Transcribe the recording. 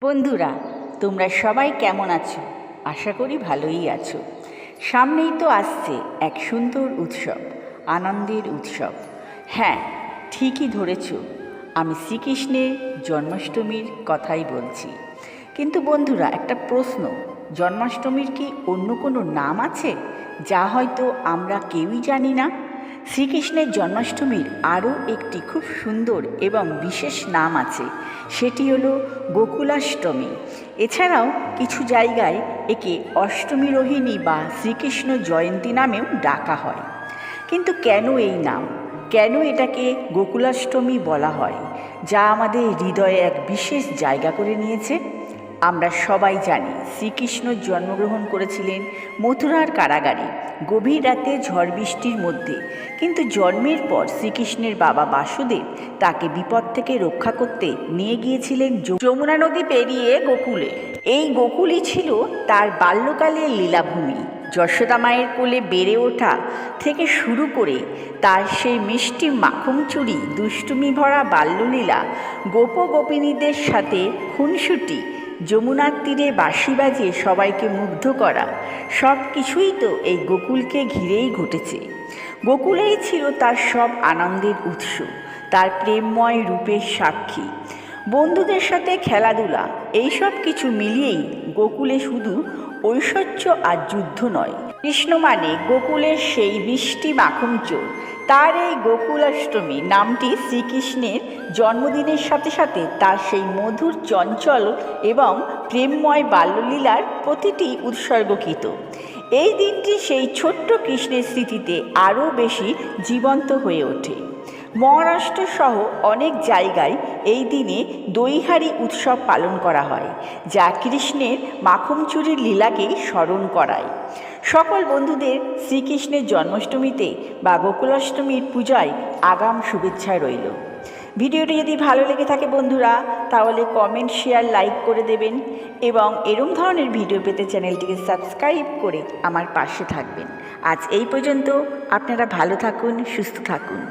বন্ধুরা, তোমরা সবাই কেমন আছো? আশা করি ভালোই আছো। সামনেই তো আসছে এক সুন্দর উৎসব, আনন্দের উৎসব। হ্যাঁ, ঠিকই ধরেছ, আমি শ্রীকৃষ্ণের জন্মাষ্টমীর কথাই বলছি। কিন্তু বন্ধুরা, একটা প্রশ্ন, জন্মাষ্টমীর কি অন্য কোনো নাম আছে যা হয়তো আমরা কেউই জানি না? শ্রীকৃষ্ণের জন্মাষ্টমীর আরও একটি খুব সুন্দর এবং বিশেষ নাম আছে, সেটি হলো গোকুলাষ্টমী। এছাড়াও কিছু জায়গায় একে অষ্টমী রোহিণী বা শ্রীকৃষ্ণ জয়ন্তী নামেও ডাকা হয়। কিন্তু কেন এই নাম, কেন এটাকে গোকুলাষ্টমী বলা হয়, যা আমাদের হৃদয়ে এক বিশেষ জায়গা করে নিয়েছে? আমরা সবাই জানি শ্রীকৃষ্ণ জন্মগ্রহণ করেছিলেন মথুরার কারাগারে গভীর রাতে ঝড় বৃষ্টির মধ্যে। কিন্তু জন্মের পর শ্রীকৃষ্ণের বাবা বাসুদেব তাকে বিপদ থেকে রক্ষা করতে নিয়ে গিয়েছিলেন যমুনা নদী পেরিয়ে গোকুলে। এই গোকুলই ছিল তার বাল্যকালের লীলাভূমি। যশোদা মায়ের কোলে বেড়ে ওঠা থেকে শুরু করে তার সেই মিষ্টি মাখন চুরি, দুষ্টুমি ভরা বাল্যলীলা, গোপগোপিনীদের সাথে খুনসুটি, যমুনার তীরে বাঁশি বাজিয়ে সবাইকে মুগ্ধ করা, সব কিছুই তো এই গোকুলকে ঘিরেই ঘটেছে। গোকুলেই ছিল তার সব আনন্দের উৎস, তার প্রেমময় রূপের সাক্ষী। বন্ধুদের সাথে খেলাধুলা, এইসব কিছু মিলিয়েই গোকুলে শুধু ঐশ্বর্য আর যুদ্ধ নয়, কৃষ্ণ মানে গোকুলের সেই মিষ্টি মাখন চোর। তার এই গোকুলাষ্টমী নামটি শ্রীকৃষ্ণের জন্মদিনের সাথে সাথে তার সেই মধুর, চঞ্চল এবং প্রেমময় বাল্যলীলার প্রতিটি উৎসর্গকৃত। এই দিনটি সেই ছোট্ট কৃষ্ণের স্মৃতিতে আরও বেশি জীবন্ত হয়ে ওঠে। মহারাষ্ট্র সহ অনেক জায়গায় এই দিনে দইহারি উৎসব পালন করা হয়, যা কৃষ্ণের মাখন চুরির লীলাকে স্মরণ করায়। সকল বন্ধুদের শ্রীকৃষ্ণের জন্মাষ্টমীতে বা গোকুলাষ্টমীর পূজায় আগাম শুভেচ্ছা রইল। ভিডিওটি যদি ভালো লেগে থাকে বন্ধুরা, তাহলে কমেন্ট, শেয়ার, লাইক করে দেবেন এবং এরম ধরনের ভিডিও পেতে চ্যানেলটিকে সাবস্ক্রাইব করে আমার পাশে থাকবেন। আজ এই পর্যন্ত। আপনারা ভালো থাকুন, সুস্থ থাকুন।